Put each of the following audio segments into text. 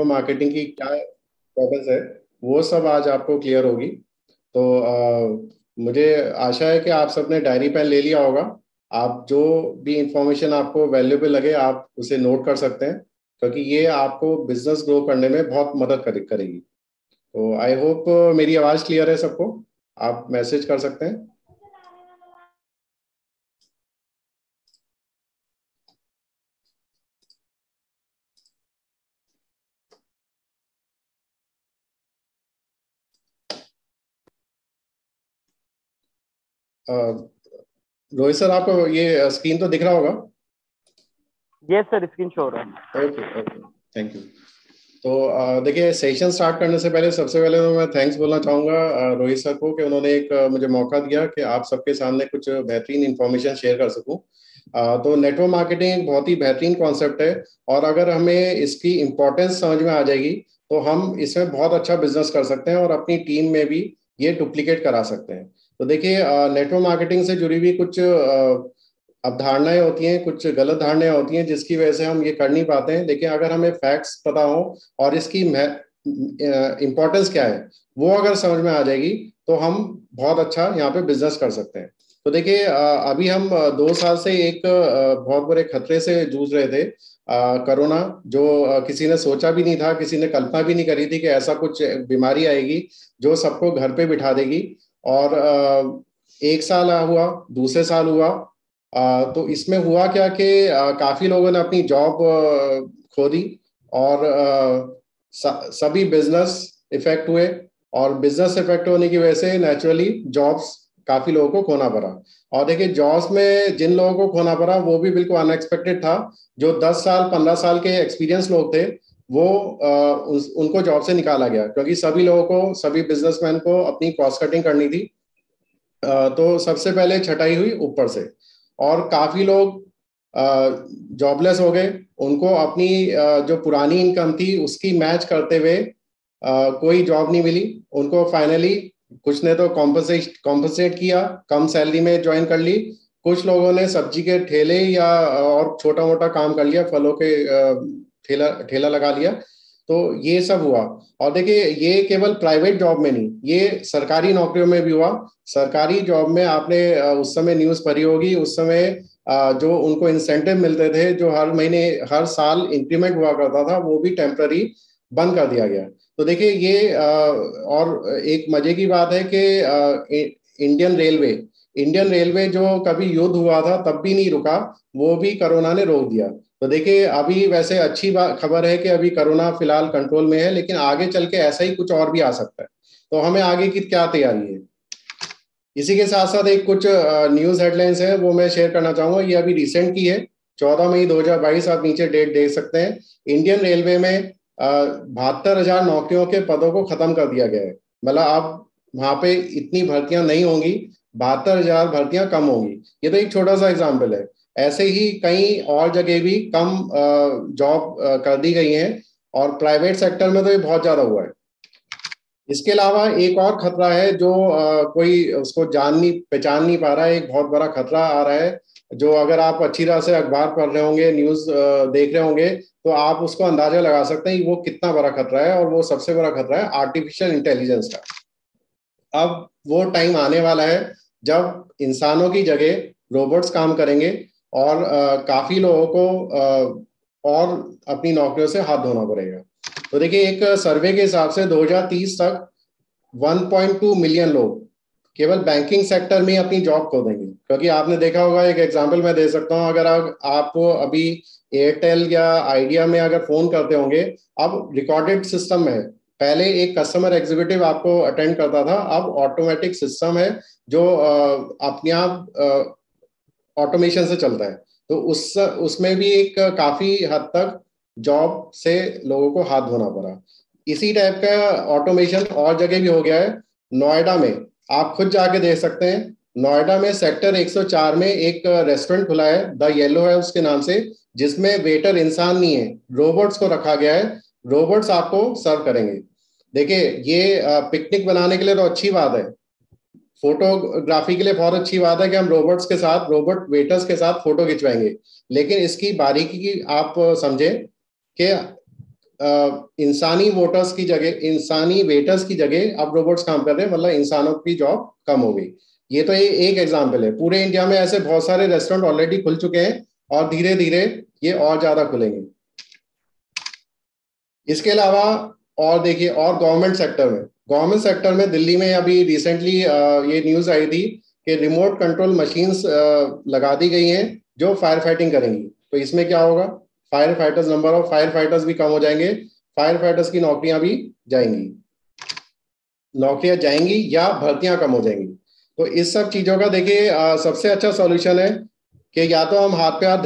Marketing की क्या importance है, वो सब आज आपको क्लियर होगी। तो मुझे आशा है कि आप सबने डायरी पेन ले लिया होगा। आप जो भी इंफॉर्मेशन आपको वैल्यूएबल लगे आप उसे नोट कर सकते हैं, क्योंकि ये आपको बिजनेस ग्रो करने में बहुत मदद करेगी। तो आई होप मेरी आवाज़ क्लियर है सबको। आप मैसेज कर सकते हैं। रोहित सर, आपको ये स्क्रीन तो दिख रहा होगा? यस सर, स्क्रीन शो हो रहा है। Okay okay, thank you. तो देखिए, सेशन स्टार्ट करने से पहले सबसे पहले तो मैं थैंक्स बोलना चाहूँगा रोहित सर को कि उन्होंने एक मुझे मौका दिया कि आप सबके सामने कुछ बेहतरीन इंफॉर्मेशन शेयर कर सकूँ। तो नेटवर्क मार्केटिंग एक बहुत ही बेहतरीन कॉन्सेप्ट है, और अगर हमें इसकी इम्पोर्टेंस समझ में आ जाएगी तो हम इसमें बहुत अच्छा बिजनेस कर सकते हैं और अपनी टीम में भी ये डुप्लीकेट करा सकते हैं। तो देखिए, नेटवर्क मार्केटिंग से जुड़ी हुई कुछ अवधारणाएं होती हैं, कुछ गलत धारणाएं होती हैं जिसकी वजह से हम ये कर नहीं पाते हैं। लेकिन अगर हमें फैक्ट्स पता हो और इसकी इम्पोर्टेंस क्या है वो अगर समझ में आ जाएगी तो हम बहुत अच्छा यहाँ पे बिजनेस कर सकते हैं। तो देखिए, अभी हम 2 साल से एक बहुत बड़े खतरे से जूझ रहे थे, कोरोना, जो किसी ने सोचा भी नहीं था, किसी ने कल्पना भी नहीं करी थी कि ऐसा कुछ बीमारी आएगी जो सबको घर पे बिठा देगी। और 1 साल हुआ, दूसरे साल हुआ। तो इसमें हुआ क्या कि काफी लोगों ने अपनी जॉब खो दी, और सभी बिजनेस इफेक्ट हुए। और बिजनेस इफेक्ट होने की वजह से नेचुरली जॉब्स काफी लोगों को खोना पड़ा। और देखिए, जॉब्स में जिन लोगों को खोना पड़ा वो भी बिल्कुल अनएक्सपेक्टेड था। जो 10 साल 15 साल के एक्सपीरियंस लोग थे वो उनको जॉब से निकाला गया, क्योंकि सभी लोगों को, सभी बिजनेसमैन को अपनी कॉस्ट कटिंग करनी थी। तो सबसे पहले छटाई हुई ऊपर से, और काफी लोग जॉबलेस हो गए। उनको अपनी जो पुरानी इनकम थी उसकी मैच करते हुए कोई जॉब नहीं मिली उनको। फाइनली कुछ ने तो कॉम्पनसेट किया, कम सैलरी में ज्वाइन कर ली। कुछ लोगों ने सब्जी के ठेले या और छोटा मोटा काम कर लिया, फलों के ठेला ठेला लगा लिया। तो ये सब हुआ। और देखिए, ये केवल प्राइवेट जॉब में नहीं, ये सरकारी नौकरियों में भी हुआ। सरकारी जॉब में आपने उस समय न्यूज़ पढ़ी होगी, उस समय जो उनको इंसेंटिव मिलते थे, जो हर महीने हर साल इंक्रीमेंट हुआ करता था, वो भी टेम्पररी बंद कर दिया गया। तो देखिए, ये और एक मजे की बात है कि इंडियन रेलवे जो कभी युद्ध हुआ था तब भी नहीं रुका, वो भी कोरोना ने रोक दिया। तो देखिए, अभी वैसे अच्छी बात खबर है कि अभी कोरोना फिलहाल कंट्रोल में है, लेकिन आगे चल के ऐसा ही कुछ और भी आ सकता है। तो हमें आगे की क्या तैयारी है? इसी के साथ साथ एक कुछ न्यूज हेडलाइंस है वो मैं शेयर करना चाहूंगा। ये अभी रिसेंट की है, 14 मई 2022। आप नीचे डेट देख सकते हैं। इंडियन रेलवे में 72,000 नौकरियों के पदों को खत्म कर दिया गया है। मतलब अब वहां पे इतनी भर्तियां नहीं होंगी, 72,000 भर्तियां कम होंगी। ये तो एक छोटा सा एग्जाम्पल है। ऐसे ही कई और जगह भी कम जॉब कर दी गई हैं, और प्राइवेट सेक्टर में तो ये बहुत ज्यादा हुआ है। इसके अलावा एक और खतरा है जो कोई उसको पहचान नहीं पा रहा है। एक बहुत बड़ा खतरा आ रहा है, जो अगर आप अच्छी तरह से अखबार पढ़ रहे होंगे, न्यूज देख रहे होंगे, तो आप उसको अंदाजा लगा सकते हैं कि वो कितना बड़ा खतरा है। और वो सबसे बड़ा खतरा है आर्टिफिशियल इंटेलिजेंस का। अब वो टाइम आने वाला है जब इंसानों की जगह रोबोट्स काम करेंगे, और काफी लोगों को और अपनी नौकरियों से हाथ धोना पड़ेगा। तो देखिए, एक सर्वे के हिसाब से 2030 तक 1.2 मिलियन लोग केवल बैंकिंग सेक्टर में अपनी जॉब खो देंगे। क्योंकि आपने देखा होगा, एक एग्जांपल मैं दे सकता हूं, अगर आप अभी एयरटेल या आइडिया में अगर फोन करते होंगे, अब रिकॉर्डेड सिस्टम है। पहले एक कस्टमर एग्जीक्यूटिव आपको अटेंड करता था, अब ऑटोमेटिक सिस्टम है जो अपने आप ऑटोमेशन से चलता है। तो उसमें भी एक काफी हद तक जॉब से लोगों को हाथ धोना पड़ा। इसी टाइप का ऑटोमेशन और जगह भी हो गया है। नोएडा में आप खुद जाके देख सकते हैं। नोएडा में सेक्टर 104 में एक रेस्टोरेंट खुला है, द येलो है उसके नाम से, जिसमें वेटर इंसान नहीं है, रोबोट्स को रखा गया है। रोबोट्स आपको सर्व करेंगे। देखिए, ये पिकनिक बनाने के लिए तो अच्छी बात है, फोटोग्राफी के लिए बहुत अच्छी बात है कि हम रोबोट्स के साथ, रोबोट वेटर्स के साथ फोटो खिंचवाएंगे। लेकिन इसकी बारीकी की आप समझें कि इंसानी वोटर्स की जगह, इंसानी वेटर्स की जगह अब रोबोट्स काम कर रहे हैं, मतलब इंसानों की जॉब कम हो गई। ये तो एक एग्जाम्पल है। पूरे इंडिया में ऐसे बहुत सारे रेस्टोरेंट ऑलरेडी खुल चुके हैं और धीरे धीरे ये और ज्यादा खुलेंगे। इसके अलावा और देखिए, और गवर्नमेंट सेक्टर में दिल्ली में अभी रिसेंटली ये न्यूज आई थी कि रिमोट कंट्रोल मशीन्स लगा दी गई हैं जो फायर फाइटिंग करेंगी। तो इसमें क्या होगा, fire fighters, number of fire fighters भी कम हो जाएंगे, फायर फाइटर्स की नौकरियां भी जाएंगी, नौकरियां जाएंगी या भर्तियां कम हो जाएंगी। तो इस सब चीजों का देखिए सबसे अच्छा सॉल्यूशन है कि या तो हम हाथ पे हाथ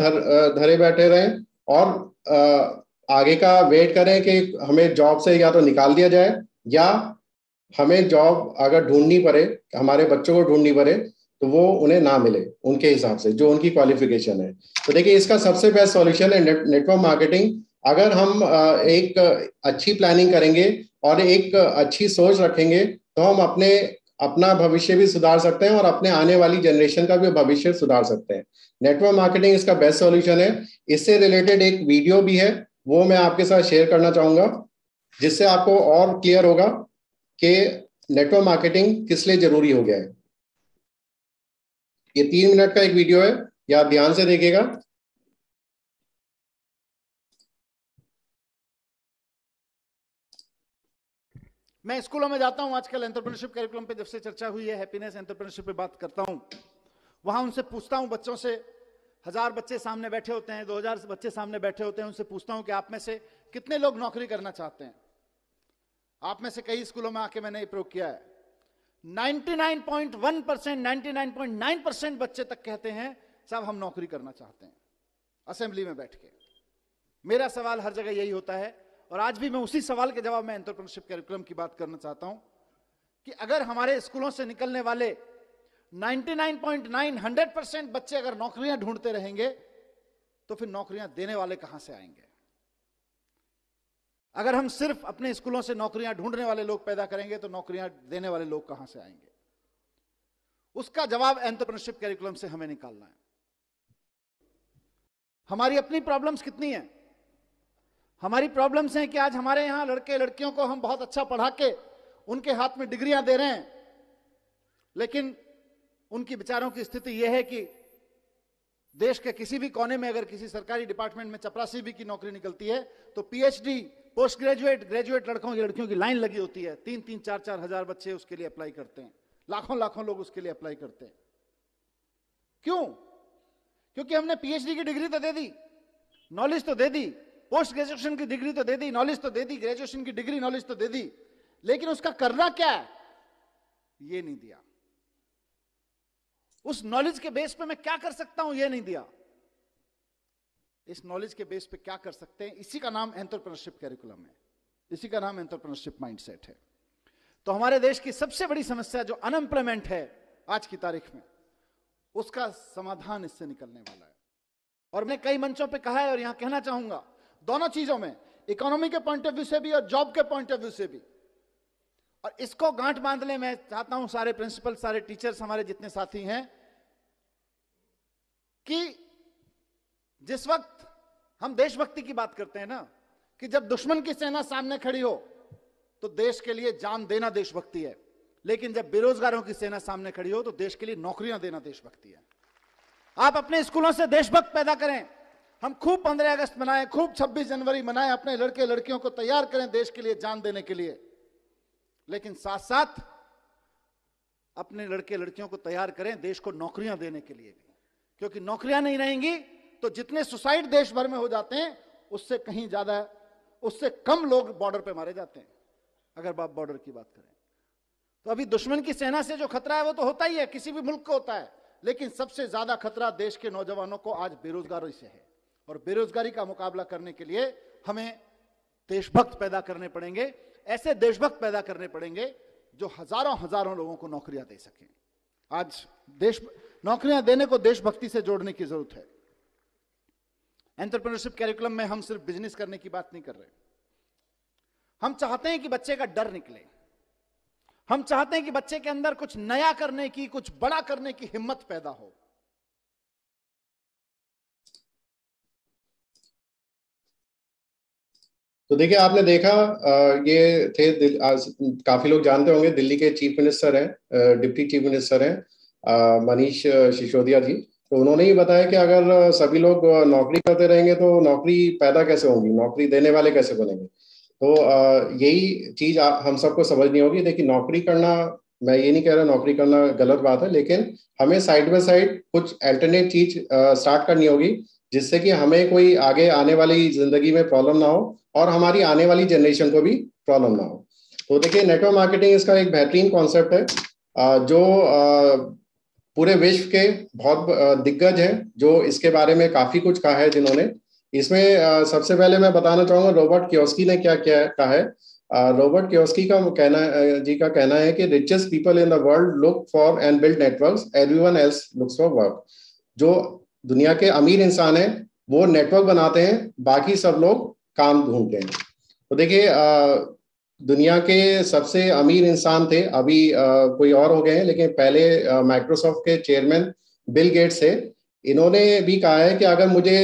धरे बैठे रहें और आगे का वेट करें कि हमें जॉब से या तो निकाल दिया जाए, या हमें जॉब अगर ढूंढनी पड़े, हमारे बच्चों को ढूंढनी पड़े, तो वो उन्हें ना मिले उनके हिसाब से जो उनकी क्वालिफिकेशन है। तो देखिए इसका सबसे बेस्ट सॉल्यूशन है नेटवर्क मार्केटिंग। अगर हम एक अच्छी प्लानिंग करेंगे और एक अच्छी सोच रखेंगे तो हम अपना भविष्य भी सुधार सकते हैं और अपने आने वाली जनरेशन का भी भविष्य सुधार सकते हैं। नेटवर्क मार्केटिंग इसका बेस्ट सॉल्यूशन है। इससे रिलेटेड एक वीडियो भी है, वो मैं आपके साथ शेयर करना चाहूंगा, जिससे आपको और क्लियर होगा कि नेटवर्क मार्केटिंग किस लिए जरूरी हो गया है। ये 3 मिनट का एक वीडियो है, ये आप ध्यान से देखिएगा। मैं स्कूलों में जाता हूं आजकल, एंटरप्रेन्योरशिप करिकुलम पे जब से चर्चा हुई है, हैप्पीनेस एंटरप्रेन्योरशिप पे बात करता हूं, वहां उनसे पूछता हूं, बच्चों से, 1000 बच्चे सामने बैठे होते हैं, 2000 बच्चे सामने बैठे होते हैं, उनसे पूछता हूं कि आप में से कितने लोग नौकरी करना चाहते हैं। आप में से कई स्कूलों में आके मैंने ये प्रयोग किया है, 99.1%, 99.9% बच्चे तक कहते हैं साहब हम नौकरी करना चाहते हैं, असेंबली में बैठ के। मेरा सवाल हर जगह यही होता है, और आज भी मैं उसी सवाल के जवाब में एंटरप्रेन्योरशिप करिकुलम की बात करना चाहता हूं कि अगर हमारे स्कूलों से निकलने वाले 99.9, 100% बच्चे अगर नौकरियां ढूंढते रहेंगे तो फिर नौकरियां देने वाले कहां से आएंगे? अगर हम सिर्फ अपने स्कूलों से नौकरियां ढूंढने वाले लोग पैदा करेंगे तो नौकरियां देने वाले लोग कहां से आएंगे? उसका जवाब एंटरप्रेन्योरशिप करिकुलम से हमें निकालना है। हमारी अपनी प्रॉब्लम्स कितनी हैं? हमारी प्रॉब्लम्स हैं कि आज हमारे यहां लड़के लड़कियों को हम बहुत अच्छा पढ़ा के उनके हाथ में डिग्रियां दे रहे हैं, लेकिन उनकी बेचारों की स्थिति यह है कि देश के किसी भी कोने में अगर किसी सरकारी डिपार्टमेंट में चपरासी भी की नौकरी निकलती है तो पीएचडी, पोस्ट ग्रेजुएट, ग्रेजुएट लड़कों की लड़कियों की लाइन लगी होती है। 3-3, 4-4 हजार बच्चे उसके लिए अप्लाई करते हैं, लाखों लाखों लोग उसके लिए अप्लाई करते हैं। क्यों? क्योंकि हमने पीएचडी की डिग्री तो दे दी, नॉलेज तो दे दी, पोस्ट ग्रेजुएशन की डिग्री तो दे दी, नॉलेज तो दे दी, ग्रेजुएशन की डिग्री नॉलेज तो दे दी, लेकिन उसका करना क्या है ये नहीं दिया। उस नॉलेज के बेस पे मैं क्या कर सकता हूं ये नहीं दिया। इस नॉलेज के बेस पे क्या कर सकते हैं, इसी का नाम एंटरप्रेन्योरशिप करिकुलम है, इसी का नाम एंटरप्रेन्योरशिप माइंडसेट है। तो हमारे देश की सबसे बड़ी समस्या जो अनएम्प्लॉयमेंट है आज की तारीख में, उसका समाधान इससे निकलने वाला है। और मैंने कई मंचों पे कहा है और यहां कहना चाहूंगा, दोनों चीजों में, इकोनॉमी के पॉइंट ऑफ व्यू से भी और जॉब के पॉइंट ऑफ व्यू से भी, और इसको गांठ बांधने मैं चाहता हूं सारे प्रिंसिपल, सारे टीचर्स, हमारे जितने साथी हैं, कि जिस वक्त हम देशभक्ति की बात करते हैं ना, कि जब दुश्मन की सेना सामने खड़ी हो तो देश के लिए जान देना देशभक्ति है, लेकिन जब बेरोजगारों की सेना सामने खड़ी हो तो देश के लिए नौकरियां देना देशभक्ति है। आप अपने स्कूलों से देशभक्त पैदा करें, हम खूब 15 अगस्त मनाएं, खूब 26 जनवरी मनाएं, अपने लड़के लड़कियों को तैयार करें देश के लिए जान देने के लिए, लेकिन साथ साथ अपने लड़के लड़कियों को तैयार करें देश को नौकरियां देने के लिए भी, क्योंकि नौकरियां नहीं रहेंगी तो जितने सुसाइड देश भर में हो जाते हैं उससे कहीं ज्यादा, उससे कम लोग बॉर्डर पे मारे जाते हैं। अगर आप बॉर्डर की बात करें तो अभी दुश्मन की सेना से जो खतरा है वो तो होता ही है, किसी भी मुल्क को होता है, लेकिन सबसे ज्यादा खतरा देश के नौजवानों को आज बेरोजगारी से है। और बेरोजगारी का मुकाबला करने के लिए हमें देशभक्त पैदा करने पड़ेंगे, ऐसे देशभक्त पैदा करने पड़ेंगे जो हजारों हजारों लोगों को नौकरियां दे सकें। आज देश नौकरियां देने को देशभक्ति से जोड़ने की जरूरत है। एंटरप्रेन्योरशिप करिकुलम में हम सिर्फ बिजनेस करने की बात नहीं कर रहे, हम चाहते हैं कि बच्चे का डर निकले, हम चाहते हैं कि बच्चे के अंदर कुछ नया करने की, कुछ बड़ा करने की हिम्मत पैदा हो। तो देखिए, आपने देखा ये थे काफी लोग जानते होंगे, दिल्ली के चीफ मिनिस्टर हैं, डिप्टी चीफ मिनिस्टर हैं, मनीष सिसोदिया जी। तो उन्होंने ही बताया कि अगर सभी लोग नौकरी करते रहेंगे तो नौकरी पैदा कैसे होंगी, नौकरी देने वाले कैसे बनेंगे। तो यही चीज हम सबको समझनी होगी। देखिए, नौकरी करना, मैं ये नहीं कह रहा नौकरी करना गलत बात है, लेकिन हमें साइड बाय साइड कुछ अल्टरनेट चीज स्टार्ट करनी होगी, जिससे कि हमें कोई आगे आने वाली जिंदगी में प्रॉब्लम ना हो और हमारी आने वाली जनरेशन को भी प्रॉब्लम ना हो। तो देखिए, नेटवर्क मार्केटिंग इसका एक बेहतरीन कॉन्सेप्ट है, जो पूरे विश्व के बहुत दिग्गज हैं जो इसके बारे में काफी कुछ कहा है जिन्होंने। इसमें सबसे पहले मैं बताना चाहूंगा रॉबर्ट कियोस्की ने क्या क्या कहा है। रॉबर्ट कियोस्की का कहना है कि richest people in the world look for and build networks, everyone else looks for work. जो दुनिया के अमीर इंसान हैं वो नेटवर्क बनाते हैं, बाकी सब लोग काम ढूंढते हैं। तो देखिए, दुनिया के सबसे अमीर इंसान थे, अभी कोई और हो गए हैं, लेकिन पहले माइक्रोसॉफ्ट के चेयरमैन बिल गेट्स थे। इन्होंने भी कहा है कि अगर मुझे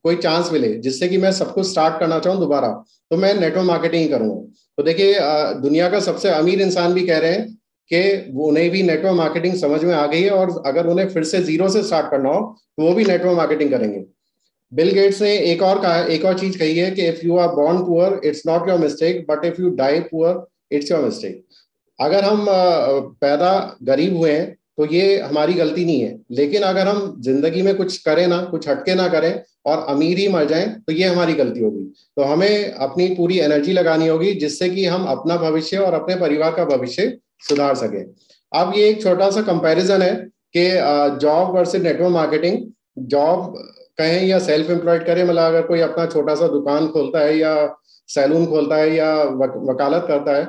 कोई चांस मिले जिससे कि मैं सब कुछ स्टार्ट करना चाहूँ दोबारा, तो मैं नेटवर्क मार्केटिंग ही करूंगा। तो देखिए, दुनिया का सबसे अमीर इंसान भी कह रहे हैं कि उन्हें भी नेटवर्क मार्केटिंग समझ में आ गई है, और अगर उन्हें फिर से जीरो से स्टार्ट करना हो तो वो भी नेटवर्क मार्केटिंग करेंगे। बिल गेट्स ने एक और चीज कही है कि if you are born poor it's not your mistake, but if you die poor it's your mistake. अगर हम पैदा गरीब हुए हैं तो ये हमारी गलती नहीं है, लेकिन अगर हम जिंदगी में कुछ करें ना, कुछ हटके ना करें और अमीर ही मर जाएं तो ये हमारी गलती होगी। तो हमें अपनी पूरी एनर्जी लगानी होगी जिससे कि हम अपना भविष्य और अपने परिवार का भविष्य सुधार सकें। अब ये एक छोटा सा कंपैरिजन है कि job versus network marketing. Job कहें या सेल्फ एम्प्लॉयड करें, मतलब अगर कोई अपना छोटा सा दुकान खोलता है या सैलून खोलता है या वकालत करता है,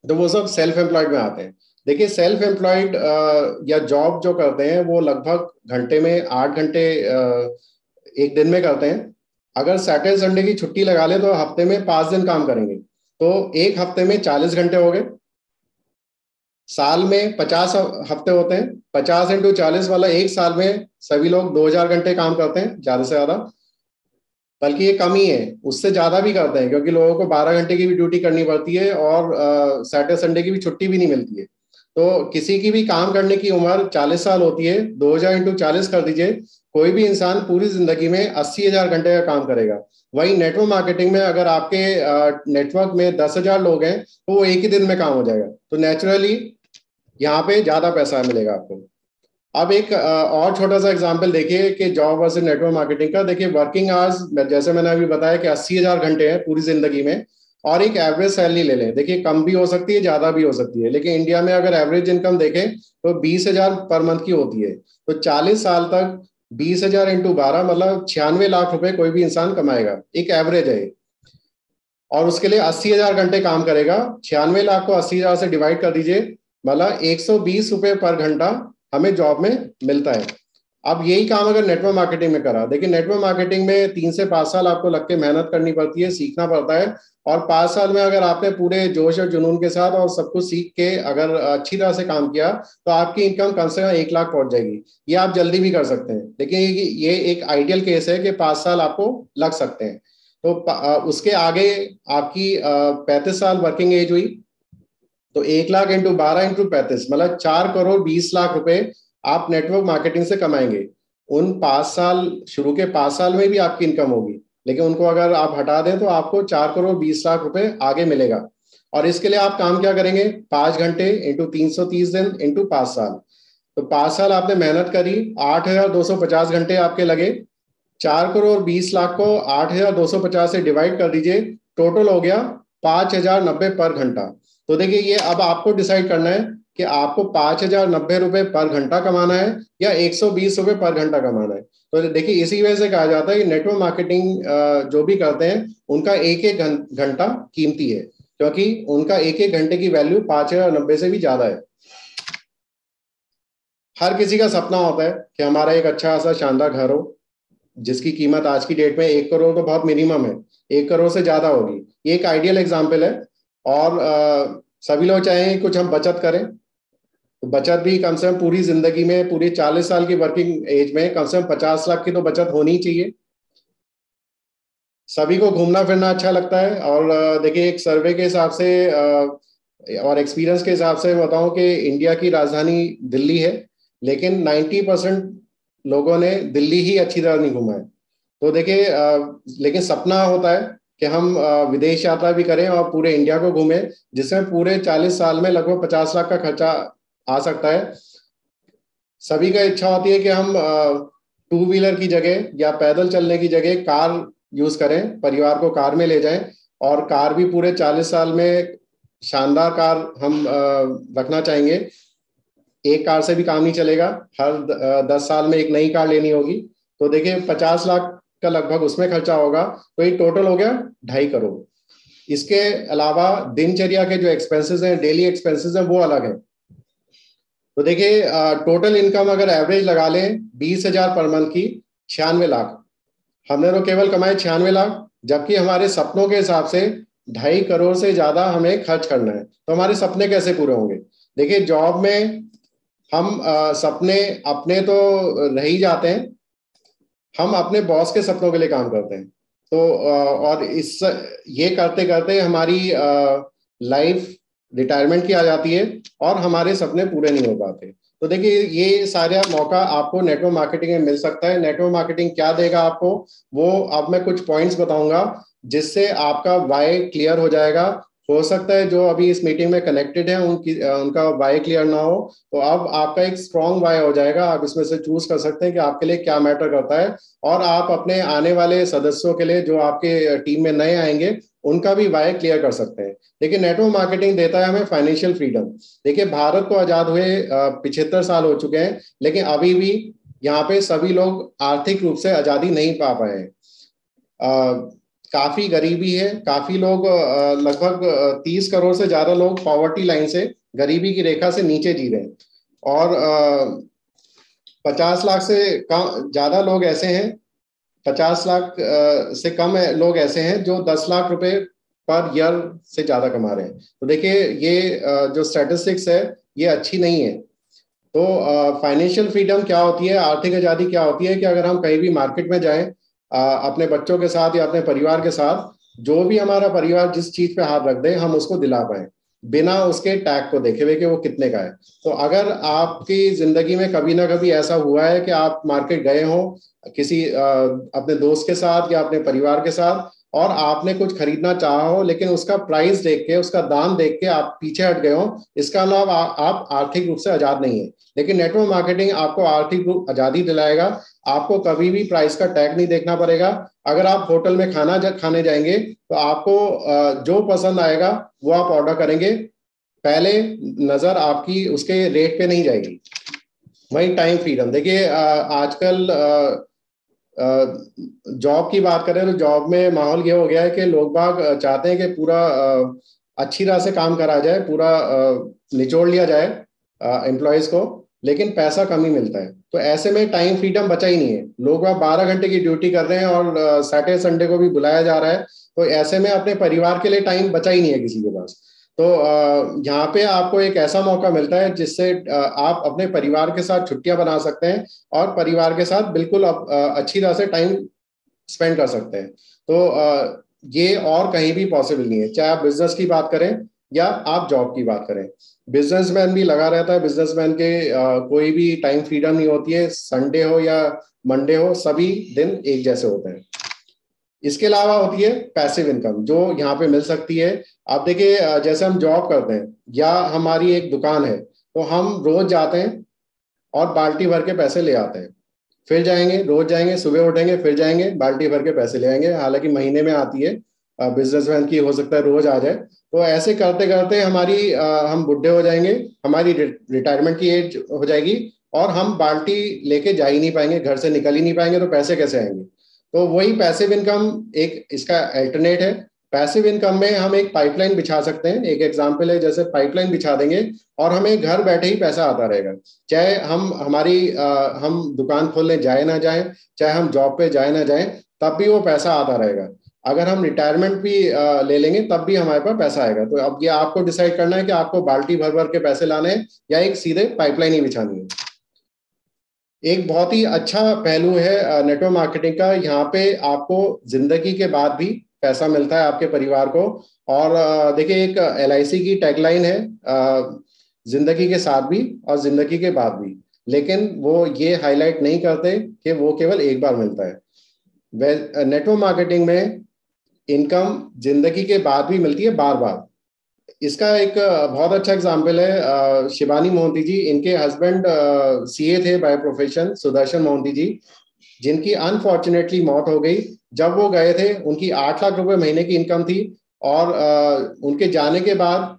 तो वो सब सेल्फ एम्प्लॉयड में आते हैं। देखिए, सेल्फ एम्प्लॉयड या जॉब जो करते हैं वो लगभग घंटे में 8 घंटे एक दिन में करते हैं। अगर सैटरडे संडे की छुट्टी लगा ले तो हफ्ते में 5 दिन काम करेंगे, तो एक हफ्ते में 40 घंटे हो गए। साल में 50 हफ्ते होते हैं, 50 × 40 वाला एक साल में सभी लोग 2000 घंटे काम करते हैं, ज्यादा से ज्यादा। बल्कि ये कम ही है, उससे ज्यादा भी करते हैं, क्योंकि लोगों को 12 घंटे की भी ड्यूटी करनी पड़ती है और सैटरडे संडे की भी छुट्टी भी नहीं मिलती है। तो किसी की भी काम करने की उम्र 40 साल होती है, 2000 × 40 कर दीजिए, कोई भी इंसान पूरी जिंदगी में 80,000 घंटे का काम करेगा। वही नेटवर्क मार्केटिंग में अगर आपके नेटवर्क में 10,000 लोग हैं तो वो एक ही दिन में काम हो जाएगा। तो नेचुरली यहाँ पे ज्यादा पैसा मिलेगा आपको। अब एक और छोटा सा एग्जांपल देखिए कि जॉब वर्सेस नेटवर्क मार्केटिंग का। देखिए, वर्किंग आवर्स जैसे मैंने अभी बताया कि 80,000 घंटे हैं पूरी जिंदगी में, और एक एवरेज सैलरी ले लें। देखिए, कम भी हो सकती है, ज्यादा भी हो सकती है, लेकिन इंडिया में अगर एवरेज इनकम देखें तो 20,000 पर मंथ की होती है। तो 40 साल तक 20,000 × 12 मतलब 96 लाख रुपए कोई भी इंसान कमाएगा, एक एवरेज है। और उसके लिए 80,000 घंटे काम करेगा। 96 लाख को 80,000 से डिवाइड कर दीजिए, मतलब 120 रुपए पर घंटा हमें जॉब में मिलता है। अब यही काम अगर नेटवर्क मार्केटिंग में करा, देखिए नेटवर्क मार्केटिंग में 3 से 5 साल आपको लग के मेहनत करनी पड़ती है, सीखना पड़ता है। और 5 साल में अगर आपने पूरे जोश और जुनून के साथ और सब कुछ सीख के अगर अच्छी तरह से काम किया तो आपकी इनकम कम से कम 1 लाख पहुंच जाएगी। ये आप जल्दी भी कर सकते हैं, लेकिन ये एक आइडियल केस है कि 5 साल आपको लग सकते हैं। तो उसके आगे आपकी 35 साल वर्किंग एज हुई, तो 1 लाख × 12 × 35 मतलब 4 करोड़ 20 लाख रुपए आप नेटवर्क मार्केटिंग से कमाएंगे। उन 5 साल, शुरू के 5 साल में भी आपकी इनकम होगी, लेकिन उनको अगर आप हटा दें तो आपको 4 करोड़ 20 लाख रुपए आगे मिलेगा। और इसके लिए आप काम क्या करेंगे? 5 घंटे × 330 दिन × 5 साल। तो 5 साल आपने मेहनत करी, 8,250 घंटे आपके लगे। 4 करोड़ 20 लाख को 8,250 से डिवाइड कर दीजिए, टोटल हो गया 5,090 पर घंटा। तो देखिए, ये अब आपको डिसाइड करना है कि आपको 5,090 रुपए पर घंटा कमाना है या 120 रुपए पर घंटा कमाना है। तो देखिए, इसी वजह से कहा जाता है कि नेटवर्क मार्केटिंग जो भी करते हैं उनका एक एक घंटा कीमती है, क्योंकि उनका एक एक घंटे की वैल्यू 5,090 से भी ज्यादा है। हर किसी का सपना होता है कि हमारा एक अच्छा सा शानदार घर हो, जिसकी कीमत आज की डेट में 1 करोड़ तो बहुत मिनिमम है, 1 करोड़ से ज्यादा होगी। ये एक आइडियल एग्जाम्पल है। और सभी लोग चाहेंगे कुछ हम बचत करें, तो बचत भी कम से कम पूरी जिंदगी में, पूरी 40 साल की वर्किंग एज में कम से कम 50 लाख की तो बचत होनी ही चाहिए। सभी को घूमना फिरना अच्छा लगता है। और देखिए, एक सर्वे के हिसाब से और एक्सपीरियंस के हिसाब से बताऊं कि इंडिया की राजधानी दिल्ली है, लेकिन 90% लोगों ने दिल्ली ही अच्छी तरह नहीं घूमा है। तो देखिए, लेकिन सपना होता है कि हम विदेश यात्रा भी करें और पूरे इंडिया को घूमें, जिसमें पूरे 40 साल में लगभग 50 लाख का खर्चा आ सकता है। सभी का इच्छा होती है कि हम टू व्हीलर की जगह या पैदल चलने की जगह कार यूज करें, परिवार को कार में ले जाएं, और कार भी पूरे 40 साल में शानदार कार हम रखना चाहेंगे। एक कार से भी काम नहीं चलेगा, हर 10 साल में एक नई कार लेनी होगी। तो देखिए, 50 लाख का लगभग उसमें खर्चा होगा, तो ये टोटल हो गया 2.5 करोड़। इसके अलावा दिनचर्या के जो एक्सपेंसेस हैं, डेली एक्सपेंसेस हैं, वो अलग है। तो देखिए, टोटल इनकम अगर एवरेज लगा लें 20,000 पर मंथ की, 96 लाख। हमने तो केवल कमाए 96 लाख, जबकि हमारे सपनों के हिसाब से 2.5 करोड़ से ज्यादा हमें खर्च करना है। तो हमारे सपने कैसे पूरे होंगे? देखिए, जॉब में हम सपने अपने तो रह ही जाते हैं, हम अपने बॉस के सपनों के लिए काम करते हैं। तो और इस ये करते करते हमारी लाइफ रिटायरमेंट की आ जाती है और हमारे सपने पूरे नहीं हो पाते। तो देखिए, ये सारा मौका आपको नेटवर्क मार्केटिंग में मिल सकता है। नेटवर्क मार्केटिंग क्या देगा आपको, वो अब मैं कुछ पॉइंट्स बताऊंगा, जिससे आपका वाई क्लियर हो जाएगा। हो सकता है जो अभी इस मीटिंग में कनेक्टेड है उनका वाई क्लियर ना हो, तो अब आपका एक स्ट्रॉन्ग वाई हो जाएगा। आप इसमें से चूज कर सकते हैं कि आपके लिए क्या मैटर करता है, और आप अपने आने वाले सदस्यों के लिए, जो आपके टीम में नए आएंगे, उनका भी वाई क्लियर कर सकते हैं। देखिए, नेटवर्क मार्केटिंग देता है हमें फाइनेंशियल फ्रीडम। देखिए, भारत को आजाद हुए 75 साल हो चुके हैं, लेकिन अभी भी यहाँ पे सभी लोग आर्थिक रूप से आजादी नहीं पा पाए हैं। काफी गरीबी है, काफी लोग लगभग 30 करोड़ से ज्यादा लोग पॉवर्टी लाइन से, गरीबी की रेखा से नीचे जी रहे हैं। और 50 लाख से ज्यादा लोग ऐसे हैं, 50 लाख से कम लोग ऐसे हैं जो 10 लाख रुपए पर ईयर से ज्यादा कमा रहे हैं। तो देखिए, ये जो स्टैटिस्टिक्स है, ये अच्छी नहीं है। तो फाइनेंशियल फ्रीडम क्या होती है, आर्थिक आजादी क्या होती है, कि अगर हम कहीं भी मार्केट में जाएं अपने बच्चों के साथ या अपने परिवार के साथ, जो भी हमारा परिवार जिस चीज पे हाथ रख दे, हम उसको दिला पाए बिना उसके टैग को देखे हुए कि वो कितने का है। तो अगर आपकी जिंदगी में कभी ना कभी ऐसा हुआ है कि आप मार्केट गए हो किसी अपने दोस्त के साथ या अपने परिवार के साथ, और आपने कुछ खरीदना चाहा हो, लेकिन उसका प्राइस देख के, उसका दाम देख के आप पीछे हट गए हो, इसका मतलब आप आर्थिक रूप से आजाद नहीं है। लेकिन नेटवर्क मार्केटिंग आपको आर्थिक रूप आजादी दिलाएगा। आपको कभी भी प्राइस का टैग नहीं देखना पड़ेगा। अगर आप होटल में खाने जाएंगे, तो आपको जो पसंद आएगा वो आप ऑर्डर करेंगे, पहले नजर आपकी उसके रेट पे नहीं जाएगी। वही टाइम फ्रीडम। देखिए, आजकल जॉब की बात करें तो जॉब में माहौल ये हो गया है कि लोग बाग चाहते हैं कि पूरा अच्छी तरह से काम करा जाए, पूरा निचोड़ लिया जाए एम्प्लॉयज को, लेकिन पैसा कम ही मिलता है। तो ऐसे में टाइम फ्रीडम बचा ही नहीं है। लोग अब 12 घंटे की ड्यूटी कर रहे हैं और सैटरडे संडे को भी बुलाया जा रहा है। तो ऐसे में अपने परिवार के लिए टाइम बचा ही नहीं है किसी के पास। तो यहाँ पे आपको एक ऐसा मौका मिलता है जिससे आप अपने परिवार के साथ छुट्टियां बना सकते हैं और परिवार के साथ बिल्कुल अच्छी तरह से टाइम स्पेंड कर सकते हैं। तो ये और कहीं भी पॉसिबल नहीं है, चाहे आप बिजनेस की बात करें या आप जॉब की बात करें। बिजनेसमैन भी लगा रहता है, बिजनेसमैन के कोई भी टाइम फ्रीडम नहीं होती है, संडे हो या मंडे हो, सभी दिन एक जैसे होते हैं। इसके अलावा होती है पैसिव इनकम, जो यहाँ पे मिल सकती है। आप देखिए, जैसे हम जॉब करते हैं या हमारी एक दुकान है, तो हम रोज जाते हैं और बाल्टी भर के पैसे ले आते हैं, फिर जाएंगे, रोज जाएंगे, सुबह उठेंगे, फिर जाएंगे, बाल्टी भर के पैसे ले आएंगे। हालांकि महीने में आती है, बिजनेसमैन की हो सकता है रोज आ जाए। तो ऐसे करते करते हम बुढ़े हो जाएंगे, हमारी रिटायरमेंट की एज हो जाएगी, और हम बाल्टी लेके जा ही नहीं पाएंगे, घर से निकल ही नहीं पाएंगे, तो पैसे कैसे आएंगे? तो वही पैसिव इनकम एक इसका अल्टरनेट है। पैसिव इनकम में हम एक पाइपलाइन बिछा सकते हैं। एक एग्जांपल है, जैसे पाइपलाइन बिछा देंगे और हमें घर बैठे ही पैसा आता रहेगा, चाहे हम दुकान खोलने जाए ना जाए, चाहे हम जॉब पे जाए ना जाए, तब भी वो पैसा आता रहेगा। अगर हम रिटायरमेंट भी ले लेंगे, तब भी हमारे पास पैसा आएगा। तो अब ये आपको डिसाइड करना है कि आपको बाल्टी भर भर के पैसे लाने हैं या एक सीधे पाइपलाइन ही बिछानी है। एक बहुत ही अच्छा पहलू है नेटवर्क मार्केटिंग का। यहाँ पे आपको जिंदगी के बाद भी पैसा मिलता है आपके परिवार को। और देखिए, एक LIC की टैगलाइन है, जिंदगी के साथ भी और जिंदगी के बाद भी, लेकिन वो ये हाईलाइट नहीं करते कि वो केवल एक बार मिलता है। नेटवर्क मार्केटिंग में इनकम जिंदगी के बाद भी मिलती है, बार बार। इसका एक बहुत अच्छा एग्जाम्पल है शिवानी मोहंती जी। इनके हस्बैंड CA थे बाय प्रोफेशन, सुदर्शन मोहंती जी, जिनकी अनफॉर्चुनेटली मौत हो गई। जब वो गए थे उनकी 8 लाख रुपए महीने की इनकम थी, और उनके जाने के बाद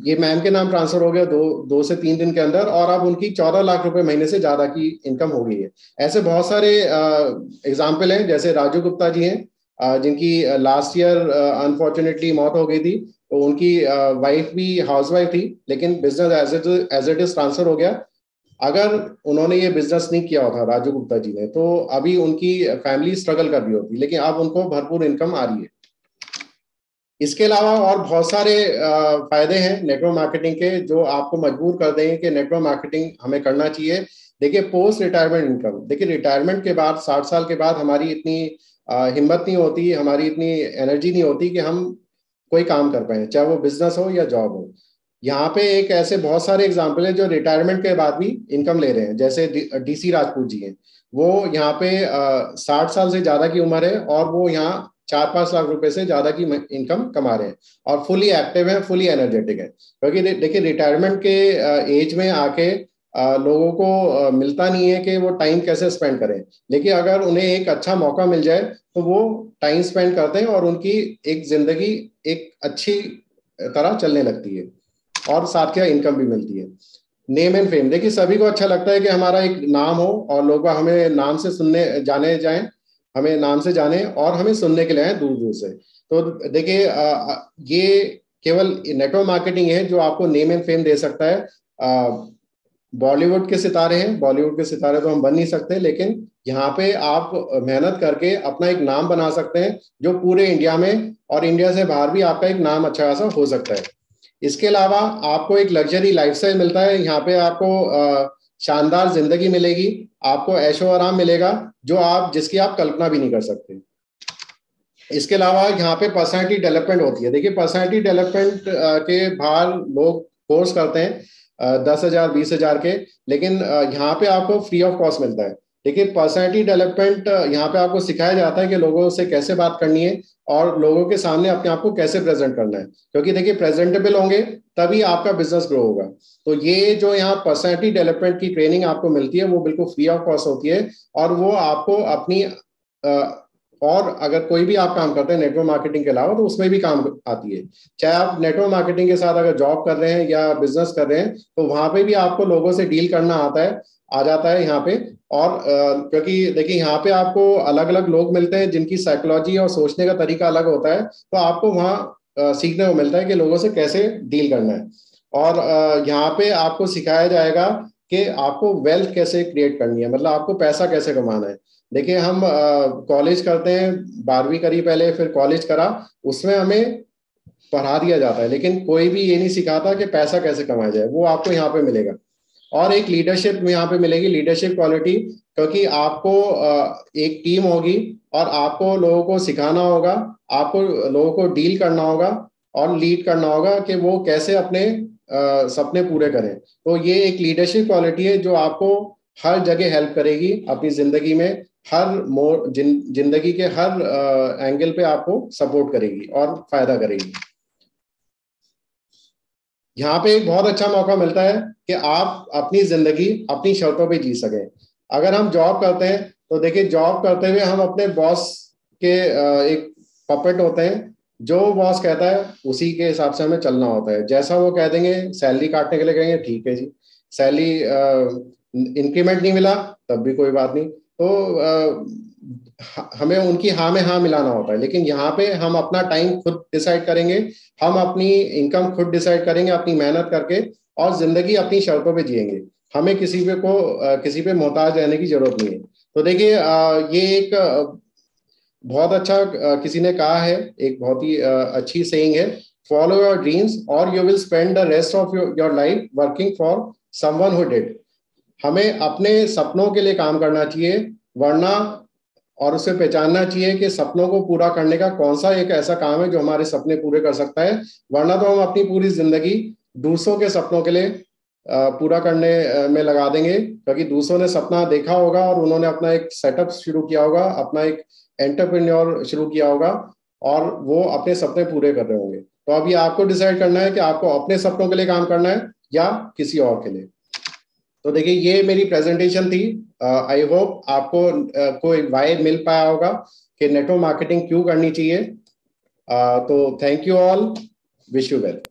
ये मैम के नाम ट्रांसफर हो गया 2 से 3 दिन के अंदर, और अब उनकी 14 लाख रुपए महीने से ज्यादा की इनकम हो गई है। ऐसे बहुत सारे एग्जाम्पल हैं, जैसे राजू गुप्ता जी हैं, जिनकी लास्ट ईयर अनफॉर्चुनेटली मौत हो गई थी। तो उनकी वाइफ भी हाउसवाइफ थी, लेकिन business as it is transfer हो गया। अगर उन्होंने ये बिजनेस नहीं किया होता राजू गुप्ता जी ने, तो अभी उनकी फैमिली स्ट्रगल कर रही होती, लेकिन अब उनको भरपूर इनकम आ रही है। इसके अलावा और बहुत सारे फायदे हैं नेटवर्क मार्केटिंग के, जो आपको मजबूर कर देंगे कि नेटवर्क मार्केटिंग हमें करना चाहिए। देखिए, पोस्ट रिटायरमेंट इनकम, देखिए रिटायरमेंट के बाद 60 साल के बाद हमारी इतनी हिम्मत नहीं होती, हमारी इतनी एनर्जी नहीं होती कि हम कोई काम कर पाए, चाहे वो बिजनेस हो या जॉब हो। यहाँ पे एक ऐसे बहुत सारे एग्जाम्पल है जो रिटायरमेंट के बाद भी इनकम ले रहे हैं, जैसे DC राजपूत जी हैं। वो यहाँ पे 60 साल से ज्यादा की उम्र है, और वो यहाँ 4-5 लाख रुपए से ज्यादा की इनकम कमा रहे हैं, और फुली एक्टिव है, फुली एनर्जेटिक है। क्योंकि देखिए, रिटायरमेंट के एज में आके लोगों को मिलता नहीं है कि वो टाइम कैसे स्पेंड करें, लेकिन अगर उन्हें एक अच्छा मौका मिल जाए तो वो टाइम स्पेंड करते हैं, और उनकी एक जिंदगी एक अच्छी तरह चलने लगती है, और साथ के इनकम भी मिलती है। नेम एंड फेम, देखिए सभी को अच्छा लगता है कि हमारा एक नाम हो, और लोग हमें नाम से सुनने जाने जाएं, हमें नाम से जाने और हमें सुनने के लिए आए दूर दूर से। तो देखिए, ये केवल नेटवर्क मार्केटिंग है जो आपको नेम एंड फेम दे सकता है। बॉलीवुड के सितारे हैं, बॉलीवुड के सितारे तो हम बन नहीं सकते, लेकिन यहाँ पे आप मेहनत करके अपना एक नाम बना सकते हैं, जो पूरे इंडिया में और इंडिया से बाहर भी आपका एक नाम अच्छा खासा हो सकता है। इसके अलावा आपको एक लग्जरी लाइफस्टाइल मिलता है। यहाँ पे आपको शानदार जिंदगी मिलेगी, आपको ऐशो आराम मिलेगा, जिसकी आप कल्पना भी नहीं कर सकते। इसके अलावा यहाँ पे पर्सनालिटी डेवलपमेंट होती है। देखिए, पर्सनालिटी डेवलपमेंट के बाहर लोग कोर्स करते हैं 10,000 20,000 के, लेकिन यहाँ पे आपको फ्री ऑफ कॉस्ट मिलता है। देखिए, पर्सनालिटी डेवलपमेंट यहाँ पे आपको सिखाया जाता है कि लोगों से कैसे बात करनी है, और लोगों के सामने अपने आप को कैसे प्रेजेंट करना है। क्योंकि देखिए, प्रेजेंटेबल होंगे तभी आपका बिजनेस ग्रो होगा। तो ये जो यहाँ पर्सनालिटी डेवलपमेंट की ट्रेनिंग आपको मिलती है, वो बिल्कुल फ्री ऑफ कॉस्ट होती है, और वो आपको अपनी और अगर कोई भी आप काम करते हैं नेटवर्क मार्केटिंग के अलावा, तो उसमें भी काम आती है। चाहे आप नेटवर्क मार्केटिंग के साथ अगर जॉब कर रहे हैं या बिजनेस कर रहे हैं, तो वहां पे भी आपको लोगों से डील करना आ जाता है यहाँ पे। और क्योंकि देखिए, यहाँ पे आपको अलग अलग लोग मिलते हैं जिनकी साइकोलॉजी और सोचने का तरीका अलग होता है, तो आपको वहाँ सीखने को मिलता है कि लोगों से कैसे डील करना है। और यहाँ पे आपको सिखाया जाएगा कि आपको वेल्थ कैसे क्रिएट करनी है, मतलब आपको पैसा कैसे कमाना है। देखिए, हम कॉलेज करते हैं, 12वीं करी पहले, फिर कॉलेज करा, उसमें हमें पढ़ा दिया जाता है, लेकिन कोई भी ये नहीं सिखाता कि पैसा कैसे कमाया जाए। वो आपको यहाँ पे मिलेगा। और एक लीडरशिप यहाँ पे मिलेगी, लीडरशिप क्वालिटी, क्योंकि आपको एक टीम होगी, और आपको लोगों को सिखाना होगा, आपको लोगों को डील करना होगा और लीड करना होगा कि वो कैसे अपने सपने पूरे करें। तो ये एक लीडरशिप क्वालिटी है जो आपको हर जगह हेल्प करेगी अपनी जिंदगी में, जिंदगी के हर एंगल पे आपको सपोर्ट करेगी और फायदा करेगी। यहाँ पे एक बहुत अच्छा मौका मिलता है कि आप अपनी जिंदगी अपनी शर्तों पे जी सकें। अगर हम जॉब करते हैं, तो देखिए, जॉब करते हुए हम अपने बॉस के एक पपेट होते हैं। जो बॉस कहता है उसी के हिसाब से हमें चलना होता है। जैसा वो कह देंगे, सैलरी काटने के लिए कहेंगे, ठीक है जी। सैलरी इंक्रीमेंट नहीं मिला तब भी कोई बात नहीं, तो हमें उनकी हाँ में हाँ मिलाना होता है। लेकिन यहाँ पे हम अपना टाइम खुद डिसाइड करेंगे, हम अपनी इनकम खुद डिसाइड करेंगे अपनी मेहनत करके, और जिंदगी अपनी शर्तों पे जिएंगे। हमें किसी पे मोहताज रहने की जरूरत नहीं है। तो देखिए, ये एक बहुत अच्छा किसी ने कहा है, एक बहुत ही अच्छी सेइंग है, फॉलो योर ड्रीम्स और you will spend the rest of your life working for someone who did. हमें अपने सपनों के लिए काम करना चाहिए, वरना और उसे पहचानना चाहिए कि सपनों को पूरा करने का कौन सा एक ऐसा काम है जो हमारे सपने पूरे कर सकता है। वरना तो हम अपनी पूरी जिंदगी दूसरों के सपनों के लिए पूरा करने में लगा देंगे, क्योंकि दूसरों ने सपना देखा होगा और उन्होंने अपना एक सेटअप शुरू किया होगा, अपना एक एंटरप्रेन्योर शुरू किया होगा और वो अपने सपने पूरे कर रहे होंगे। तो अभी आपको डिसाइड करना है कि आपको अपने सपनों के लिए काम करना है या किसी और के लिए। तो देखिए ये मेरी प्रेजेंटेशन थी। आई होप आपको कोई वाई मिल पाया होगा कि नेटवर्क मार्केटिंग क्यों करनी चाहिए। तो thank you all, wish you well.